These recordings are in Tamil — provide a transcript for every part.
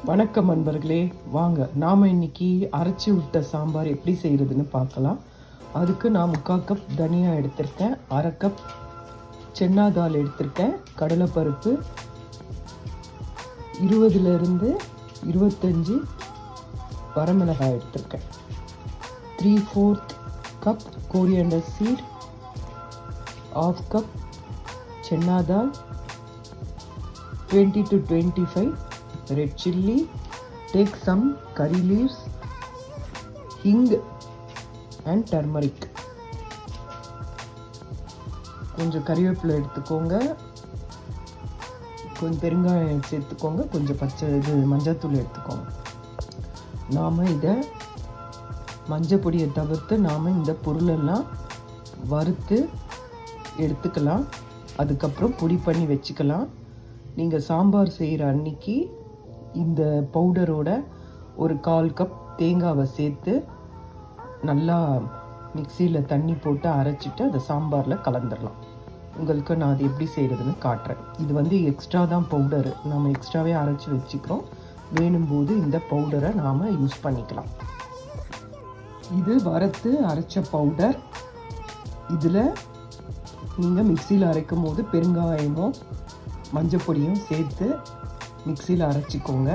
வணக்கம் நண்பர்களே, வாங்க நாம் இன்னைக்கு அரைச்சி விட்ட சாம்பார் எப்படி செய்கிறதுன்னு பார்க்கலாம். அதுக்கு நான் 3/4 கப் தனியா எடுத்திருக்கேன், 1/2 கப் சென்னா தால் எடுத்திருக்கேன், கடலைப்பருப்பு 20லிருந்து 25 வரமிளகாய் எடுத்திருக்கேன், 3/4 cup coriander seed, 1/2 cup chana dal, 20 to 25 red chilli. Take some curry leaves, hing and turmeric. கொஞ்சம் கறிவேப்பிலை எடுத்துக்கோங்க, கொஞ்சம் பெருங்காயம் சேர்த்துக்கோங்க, கொஞ்சம் மஞ்சத்தூள் எடுத்துக்கோங்க. நாம் இதை மஞ்சள் பொடியை தவிர்த்து நாம் இந்த பொருளெல்லாம் வறுத்து எடுத்துக்கலாம். அதுக்கப்புறம் பொடி பண்ணி வச்சுக்கலாம். நீங்கள் சாம்பார் செய்கிற அன்னைக்கு இந்த பவுடரோட ஒரு 1/4 கப் தேங்காவை சேர்த்து நல்லா மிக்சியில் தண்ணி போட்டு அரைச்சிட்டு அதை சாம்பாரில் கலந்துடலாம். உங்களுக்கு நான் அது எப்படி செய்கிறதுன்னு காட்டுறேன். இது எக்ஸ்ட்ரா தான் பவுடரு, நம்ம எக்ஸ்ட்ராவே அரைச்சி வச்சுக்கிறோம். வேணும்போது இந்த பவுடரை நாம் யூஸ் பண்ணிக்கலாம். இது வறுத்து அரைச்ச பவுடர். இதில் நீங்கள் மிக்சியில் அரைக்கும் போது பெருங்காயமும் மஞ்சள் பொடியும் சேர்த்து மிக்சியில் அரைச்சிக்கோங்க.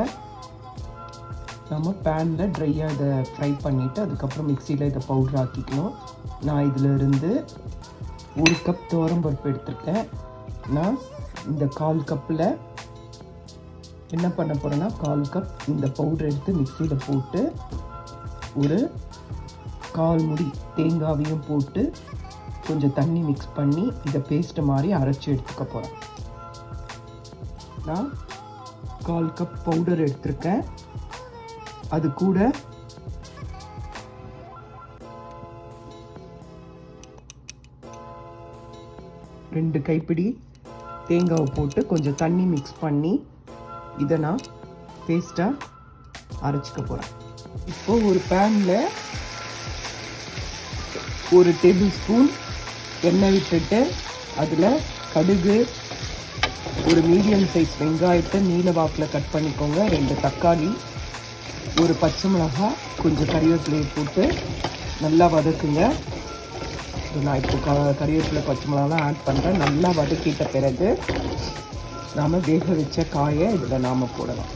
நம்ம பேனில் ட்ரையாக இதை ஃப்ரை பண்ணிவிட்டு அதுக்கப்புறம் மிக்சியில் இதை பவுடர் ஆக்கிக்கணும். நான் இதிலிருந்து 1 கப் துவரம்பருப்பு எடுத்திருக்கேன். நான் இந்த 1/4 கப்பில் என்ன பண்ண போகிறேன்னா 1/4 கப் இந்த பவுடர் எடுத்து மிக்சியில் போட்டு ஒரு 1/4 முடி தேங்காவையும் போட்டு கொஞ்சம் தண்ணி மிக்ஸ் பண்ணி இதை பேஸ்ட்டு மாதிரி அரைச்சி எடுத்துக்க போகிறேன். நான் 1/4 கப் பவுடர் எடுத்திருக்கேன். அது கூட ரெண்டு கைப்பிடி தேங்காவை போட்டு கொஞ்சம் தண்ணி மிக்ஸ் பண்ணி இதை நான் பேஸ்ட்டாக அரைச்சிக்க போகிறேன். இப்போது ஒரு பேனில் 1 டேபிள் ஸ்பூன் எண்ணெய் விட்டுட்டு அதில் கடுகு, ஒரு மீடியம் சைஸ் வெங்காயத்தை நீல வாக்கில் கட் பண்ணிக்கோங்க, 2 தக்காளி, ஒரு பச்சை மிளகாய், கொஞ்சம் கறிவேப்பிலையை போட்டு நல்லா வதக்குங்க. நான் இப்போ கறிவேப்பிலை பச்சை மிளகாலாம் ஆட் பண்ணுறேன். நல்லா வதக்கிட்ட பிறகு நாம் வேக வச்ச காயை இதில் நாம் போடலாம்.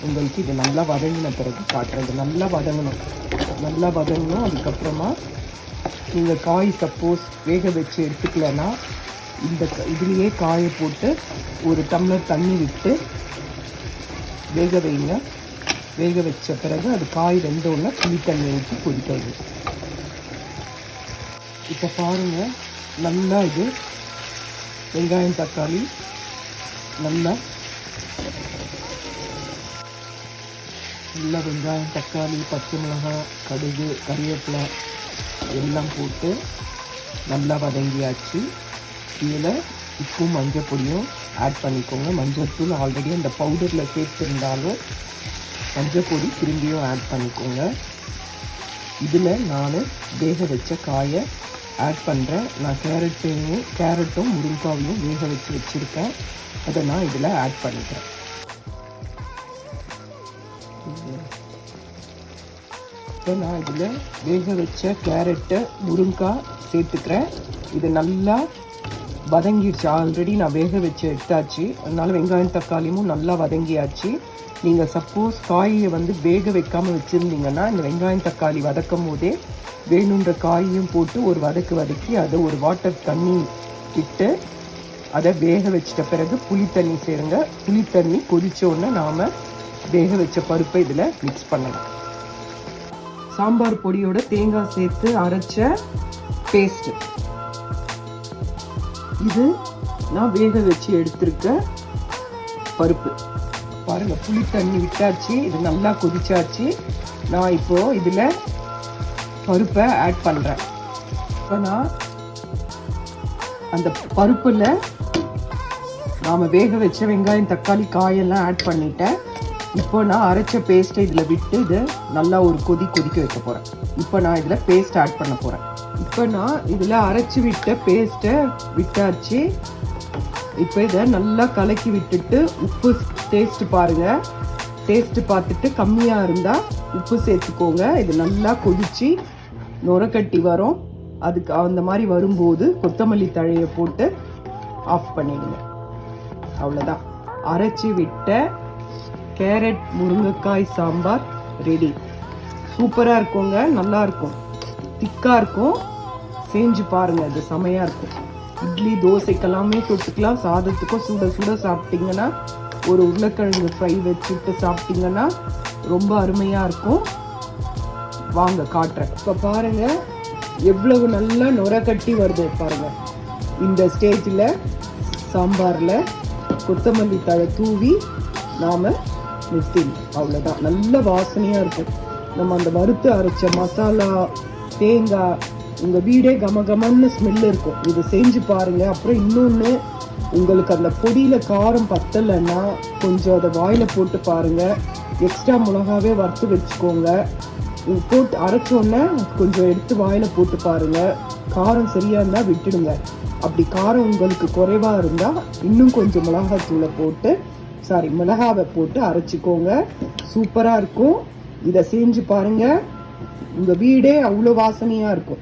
உங்களுக்கு இது நல்லா வதங்கின பிறகு காட்டுறேன். இது நல்லா வதங்கணும். அதுக்கப்புறமா நீங்கள் காய் சப்போஸ் வேக வச்சு எடுத்துக்கலன்னா இதுலேயே காயை போட்டு ஒரு டம்ளர் தண்ணி விட்டு வேக வைங்க. வேக வச்ச பிறகு அது காய் வெந்தோடனே புளி தண்ணி ஊற்றி கொதிக்க வைங்க. இப்போ பாருங்கள், நல்லா இது வெங்காயம் தக்காளி நல்லா வெங்காயம் தக்காளி பச்சை மிளகாய் கடுகு கறிவேப்பிலை எல்லாம் போட்டு நல்லா வதங்கியாச்சு. இதில் உப்பும் மஞ்சள் பொடியும் ஆட் பண்ணிக்கோங்க. மஞ்சள் தூள் ஆல்ரெடி அந்த பவுடரில் சேர்த்துருந்தாலும் மஞ்சள் பொடி திரும்பியும் ஆட் பண்ணிக்கோங்க. இதில் நான் வேக வச்ச காயை ஆட் பண்ணுறேன். நான் கேரட்டும் முருங்காவையும் வேக வச்சுருக்கேன். அதை நான் இதில் ஆட் பண்ணிக்கிறேன். இப்போ நான் இதில் வேக வச்ச கேரட்டு முருங்காய் சேர்த்துக்கிறேன். இது நல்லா வதங்கிடுச்சு. ஆல்ரெடி நான் வேக வச்சு எடுத்தாச்சு. அதனால் வெங்காயம் தக்காளியும் நல்லா வதங்கியாச்சு. நீங்கள் சப்போஸ் காயை வேக வைக்காமல் வச்சுருந்தீங்கன்னா இந்த வெங்காயம் தக்காளி வதக்கும் போதே வேணுன்ற காயையும் போட்டு ஒரு வதக்கி அதை ஒரு வாட்டர் தண்ணி விட்டு அதை வேக வச்சிட்ட பிறகு புளி தண்ணி சேருங்க. புளி தண்ணி கொதிச்சோடனே நாம் வேக வச்ச பருப்பை இதில் மிக்ஸ் பண்ணலாம். சாம்பார் பொடியோட தேங்காய் சேர்த்து அரைச்ச பேஸ்ட்டு இது நான் வேக வச்சு எடுத்திருக்க பருப்பு. பாருங்கள், புளி தண்ணி விட்டாச்சு. இது நல்லா கொதிச்சாச்சு. நான் இப்போது இதில் பருப்பை ஆட் பண்ணுறேன். இப்போ நான் அந்த பருப்பில் நாம் வேக வச்ச வெங்காயம் தக்காளி காயெல்லாம் ஆட் பண்ணிட்டேன். இப்போ நான் அரைச்ச பேஸ்ட்டை இதில் விட்டு இதை நல்லா ஒரு கொதிக்க வைக்க போகிறேன். இப்போ நான் இதில் பேஸ்ட் ஆட் பண்ண போகிறேன். இப்போ நான் இதில் அரைச்சி விட்ட பேஸ்ட்டை விட்டாச்சு. இப்போ இதை நல்லா கலக்கி விட்டுட்டு உப்பு டேஸ்ட்டு பாருங்கள். டேஸ்ட்டு பார்த்துட்டு கம்மியாக இருந்தால் உப்பு சேர்த்துக்கோங்க. இது நல்லா கொதித்து நுரக்கட்டி வரும். அதுக்கு அந்த மாதிரி வரும்போது கொத்தமல்லி தழையை போட்டு ஆஃப் பண்ணிடுங்க. அவ்வளோதான். அரைச்சி விட்ட கேரட் முருங்கைக்காய் சாம்பார் ரெடி. சூப்பராக இருக்குங்க, நல்லா இருக்கும், திக்காக இருக்கும். செஞ்சு பாருங்கள், அது செமையாக இருக்கும். இட்லி தோசைக்கெல்லாமே தொட்டுக்கலாம். சாதத்துக்கும் சுட சுட சாப்பிட்டிங்கன்னா, ஒரு உருளைக்கிழங்கு ஃப்ரை வச்சுட்டு சாப்பிட்டிங்கன்னா ரொம்ப அருமையாக இருக்கும். வாங்க காட்டுறேன். இப்போ பாருங்கள் எவ்வளவு நல்லா நுர கட்டி வருது பாருங்கள். இந்த ஸ்டேஜில் சாம்பாரில் கொத்தமல்லி தழை தூவி நாம் நிறுத்திடணும். அவ்வளோதான். நல்ல வாசனையாக இருக்கும். நம்ம அந்த வறுத்து அரைச்ச மசாலா, தேங்காய், உங்கள் வீடே கமகமன்னு ஸ்மெல் இருக்கும். இதை செஞ்சு பாருங்கள். அப்புறம் இன்னொன்று, உங்களுக்கு அந்த பொடியில் காரம் பத்தலைன்னா கொஞ்சம் அதை வாயில் போட்டு பாருங்கள். எக்ஸ்ட்ரா மிளகாவே வறுத்து வச்சுக்கோங்க. போட்டு அரைச்சோன்னே கொஞ்சம் எடுத்து வாயில் போட்டு பாருங்கள். காரம் சரியாக இருந்தால் விட்டுடுங்க. அப்படி காரம் உங்களுக்கு குறைவாக இருந்தால் இன்னும் கொஞ்சம் மிளகாத்தூளை போட்டு மிளகாவை போட்டு அரைச்சிக்கோங்க. சூப்பராக இருக்கும். இதை செஞ்சு பாருங்கள். உங்கள் வீடே அவ்வளோ வாசனையாக இருக்கும்.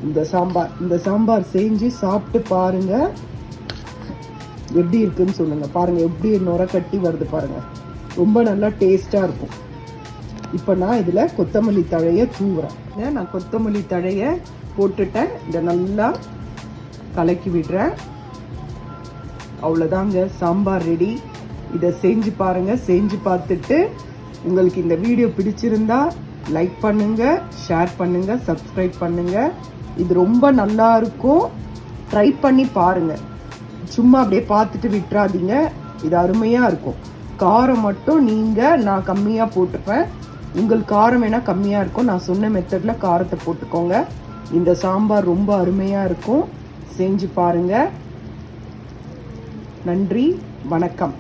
இந்த சாம்பார் செஞ்சு சாப்பிட்டு பாருங்கள். எப்படி இருக்குன்னு சொல்லுங்கள். பாருங்கள் எப்படி நுர கட்டி வருது பாருங்கள். ரொம்ப நல்லா டேஸ்ட்டாக இருக்கும். இப்போ நான் இதில் கொத்தமல்லி தழையை தூவுறேன். நான் கொத்தமல்லி தழையை போட்டுட்டேன். இதை நல்லா கலக்கி விடுறேன். அவ்வளோதாங்க, சாம்பார் ரெடி. இதை செஞ்சு பாருங்கள். செஞ்சு பார்த்துட்டு உங்களுக்கு இந்த வீடியோ பிடிச்சிருந்தா லைக் பண்ணுங்கள், ஷேர் பண்ணுங்கள், சப்ஸ்கிரைப் பண்ணுங்கள். இது ரொம்ப நல்லா இருக்கும். ட்ரை பண்ணி பாருங்கள். சும்மா அப்படியே பார்த்துட்டு விட்டுறாதீங்க. இது அருமையாக இருக்கும். காரம் மட்டும் நான் கம்மியாக போட்டுப்பேன். உங்களுக்கு காரம் வேணால் கம்மியாக இருக்கும். நான் சொன்ன மெத்தடில் காரத்தை போட்டுக்கோங்க. இந்த சாம்பார் ரொம்ப அருமையாக இருக்கும். செஞ்சு பாருங்கள். நன்றி, வணக்கம்.